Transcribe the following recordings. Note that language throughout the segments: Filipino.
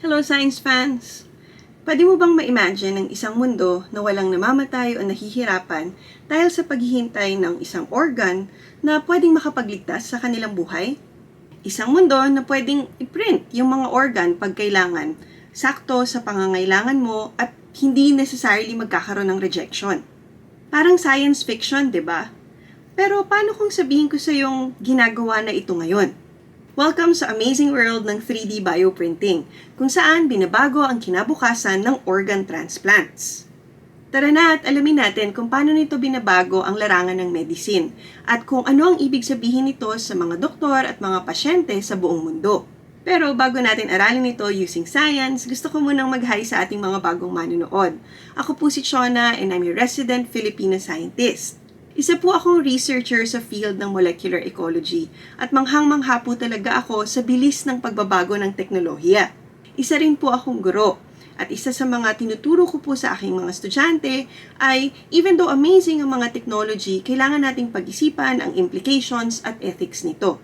Hello science fans! Pwede mo bang ma-imagine ang isang mundo na walang namamatay o nahihirapan dahil sa paghihintay ng isang organ na pwedeng makapagligtas sa kanilang buhay? Isang mundo na pwedeng i-print yung mga organ pag kailangan, sakto sa pangangailangan mo at hindi necessarily magkakaroon ng rejection. Parang science fiction, di ba? Pero paano kung sabihin ko sa yung ginagawa na ito ngayon? Welcome sa amazing world ng 3D bioprinting, kung saan binabago ang kinabukasan ng organ transplants. Tara na at alamin natin kung paano nito binabago ang larangan ng medicine at kung ano ang ibig sabihin nito sa mga doktor at mga pasyente sa buong mundo. Pero bago natin aralin ito using science, gusto ko munang mag-hi sa ating mga bagong manunood. Ako po si Shona and I'm your resident Filipino scientist. Isa po akong researcher sa field ng molecular ecology at manghang-mangha po talaga ako sa bilis ng pagbabago ng teknolohiya. Isa rin po akong guro at isa sa mga tinuturo ko po sa aking mga estudyante ay even though amazing ang mga technology, kailangan nating pag-isipan ang implications at ethics nito.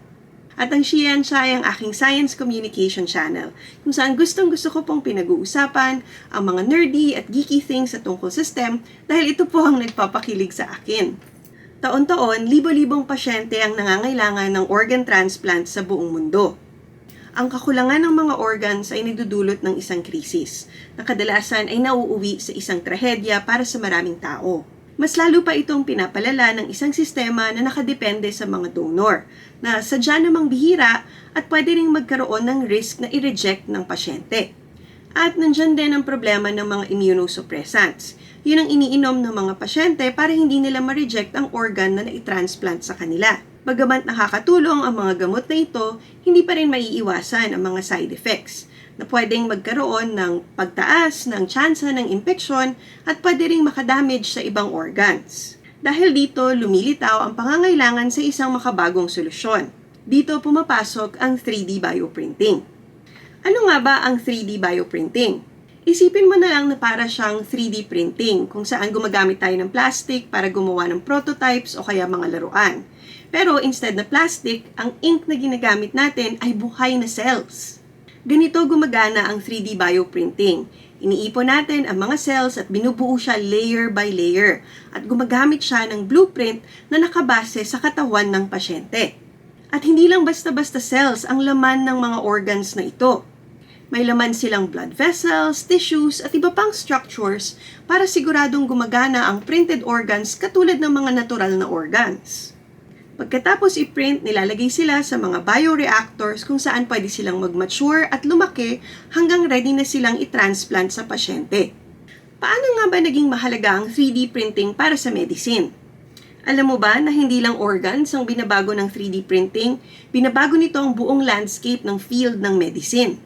At ang siyensya ay ang aking science communication channel, kung saan gustong-gusto ko pong pinag-uusapan ang mga nerdy at geeky things sa tungkol sa STEM dahil ito po ang nagpapakilig sa akin. Taon-taon, libo-libong pasyente ang nangangailangan ng organ transplant sa buong mundo. Ang kakulangan ng mga organs ay nagdudulot ng isang krisis, na kadalasan ay nauuwi sa isang trahedya para sa maraming tao. Mas lalo pa itong pinapalala ng isang sistema na nakadepende sa mga donor, na sadya namang bihira at pwede ring magkaroon ng risk na i-reject ng pasyente. At nandyan din ang problema ng mga immunosuppressants. Yun ang iniinom ng mga pasyente para hindi nila ma-reject ang organ na na-transplant sa kanila. Bagamat nakakatulong ang mga gamot na ito, hindi pa rin maiiwasan ang mga side effects na pwedeng magkaroon ng pagtaas ng tsansa ng infeksyon at pwede ring makadamage sa ibang organs. Dahil dito, lumilitaw ang pangangailangan sa isang makabagong solusyon. Dito pumapasok ang 3D bioprinting. Ano nga ba ang 3D bioprinting? Isipin mo na lang na para siyang 3D printing kung saan gumagamit tayo ng plastic para gumawa ng prototypes o kaya mga laruan. Pero instead na plastic, ang ink na ginagamit natin ay buhay na cells. Ganito gumagana ang 3D bioprinting. Iniipon natin ang mga cells at binubuo siya layer by layer at gumagamit siya ng blueprint na nakabase sa katawan ng pasyente. At hindi lang basta-basta cells ang laman ng mga organs na ito. May laman silang blood vessels, tissues, at iba pang structures para siguradong gumagana ang printed organs katulad ng mga natural na organs. Pagkatapos i-print, nilalagay sila sa mga bioreactors kung saan pwede silang mag-mature at lumaki hanggang ready na silang i-transplant sa pasyente. Paano nga ba naging mahalaga ang 3D printing para sa medicine? Alam mo ba na hindi lang organs ang binabago ng 3D printing, binabago nito ang buong landscape ng field ng medicine.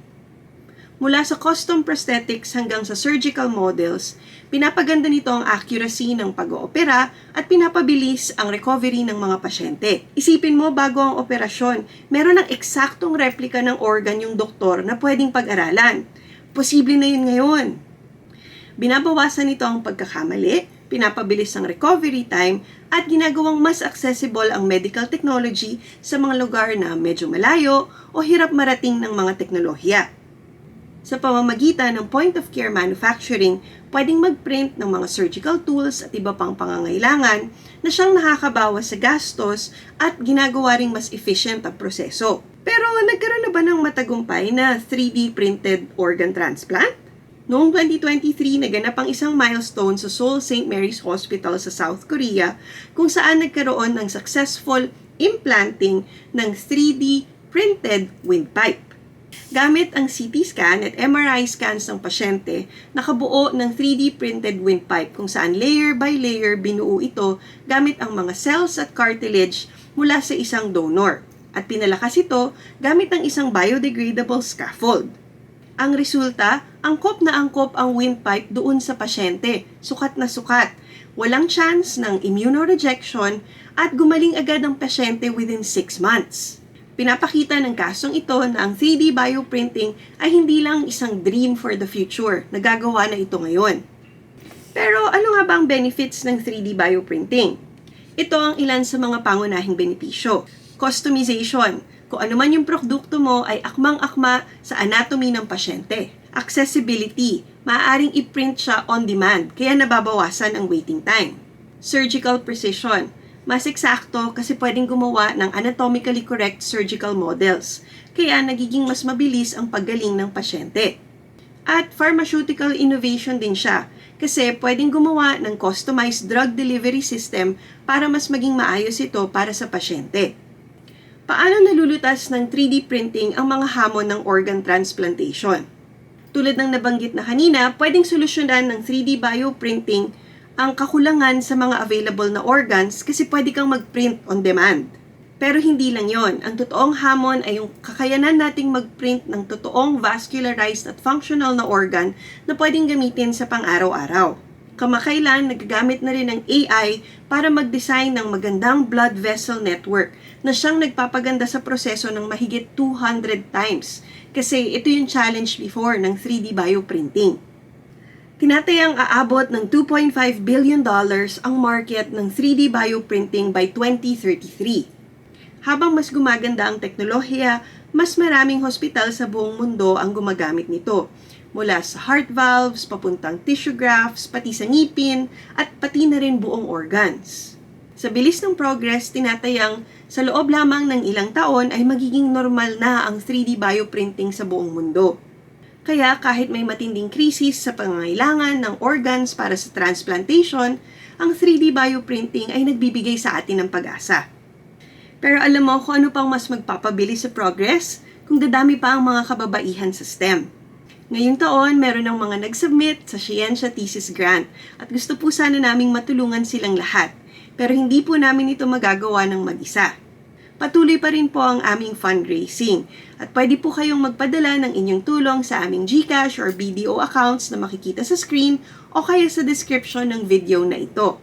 Mula sa custom prosthetics hanggang sa surgical models, pinapaganda nito ang accuracy ng pag-oopera at pinapabilis ang recovery ng mga pasyente. Isipin mo bago ang operasyon, meron ng eksaktong replika ng organ yung doktor na pwedeng pag-aralan. Posible na yun ngayon. Binabawasan nito ang pagkakamali, pinapabilis ang recovery time, at ginagawang mas accessible ang medical technology sa mga lugar na medyo malayo o hirap marating ng mga teknolohiya. Sa pamamagitan ng point-of-care manufacturing, pwedeng mag-print ng mga surgical tools at iba pang pangangailangan na siyang nakakabawas sa gastos at ginagawa ring mas efficient ang proseso. Pero nagkaroon na ba ng matagumpay na 3D printed organ transplant? Noong 2023, naganap ang isang milestone sa Seoul St. Mary's Hospital sa South Korea kung saan nagkaroon ng successful implanting ng 3D printed windpipe. Gamit ang CT scan at MRI scans ng pasyente, nakabuo ng 3D printed windpipe kung saan layer by layer binuo ito gamit ang mga cells at cartilage mula sa isang donor at pinalakas ito gamit ang isang biodegradable scaffold. Ang resulta, angkop na angkop ang windpipe doon sa pasyente, sukat na sukat, walang chance ng immunorejection at gumaling agad ang pasyente within 6 months. Pinapakita ng kasong ito na ang 3D bioprinting ay hindi lang isang dream for the future, nagagawa na ito ngayon. Pero ano nga ba ang benefits ng 3D bioprinting? Ito ang ilan sa mga pangunahing benepisyo. Customization. Kung ano man yung produkto mo ay akmang-akma sa anatomy ng pasyente. Accessibility, maaaring i-print siya on demand, kaya nababawasan ang waiting time. Surgical precision, mas eksakto kasi pwedeng gumawa ng anatomically correct surgical models, kaya nagiging mas mabilis ang paggaling ng pasyente. At pharmaceutical innovation din siya, kasi pwedeng gumawa ng customized drug delivery system para mas maging maayos ito para sa pasyente. Paano nalulutas ng 3D printing ang mga hamon ng organ transplantation? Tulad ng nabanggit na kanina, pwedeng solusyonan ng 3D bioprinting ang kakulangan sa mga available na organs kasi pwede kang mag-print on demand. Pero hindi lang yon. Ang totoong hamon ay yung kakayanan nating mag-print ng totoong vascularized at functional na organ na pwedeng gamitin sa pang-araw-araw. Kamakailan, nagagamit na rin ng AI para mag-design ng magandang blood vessel network na siyang nagpapaganda sa proseso ng mahigit 200 times. Kasi ito yung challenge before ng 3D bioprinting. Tinatayang aabot ng $2.5 billion ang market ng 3D bioprinting by 2033. Habang mas gumaganda ang teknolohiya, mas maraming hospital sa buong mundo ang gumagamit nito. Mula sa heart valves, papuntang tissue grafts, pati sa ngipin, at pati na rin buong organs. Sa bilis ng progress, tinatayang sa loob lamang ng ilang taon ay magiging normal na ang 3D bioprinting sa buong mundo. Kaya kahit may matinding krisis sa pangangailangan ng organs para sa transplantation, ang 3D bioprinting ay nagbibigay sa atin ng pag-asa. Pero alam mo kung ano pang mas magpapabilis sa progress kung dadami pa ang mga kababaihan sa STEM. Ngayong taon, meron ng mga nag-submit sa Scientia Thesis Grant at gusto po sana naming matulungan silang lahat. Pero hindi po namin ito magagawa ng mag-isa. Patuloy pa rin po ang aming fundraising at pwede po kayong magpadala ng inyong tulong sa aming GCash or BDO accounts na makikita sa screen o kaya sa description ng video na ito.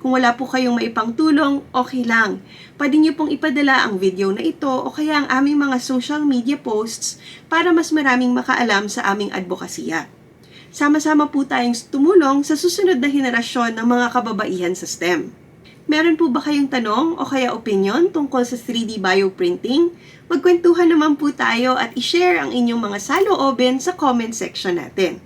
Kung wala po kayong maipang tulong, okay lang. Pwede niyo pong ipadala ang video na ito o kaya ang aming mga social media posts para mas maraming makaalam sa aming advokasya. Sama-sama po tayong tumulong sa susunod na henerasyon ng mga kababaihan sa STEM. Meron po ba kayong tanong o kaya opinion tungkol sa 3D bioprinting? Magkwentuhan naman po tayo at i-share ang inyong mga saloobin sa comment section natin.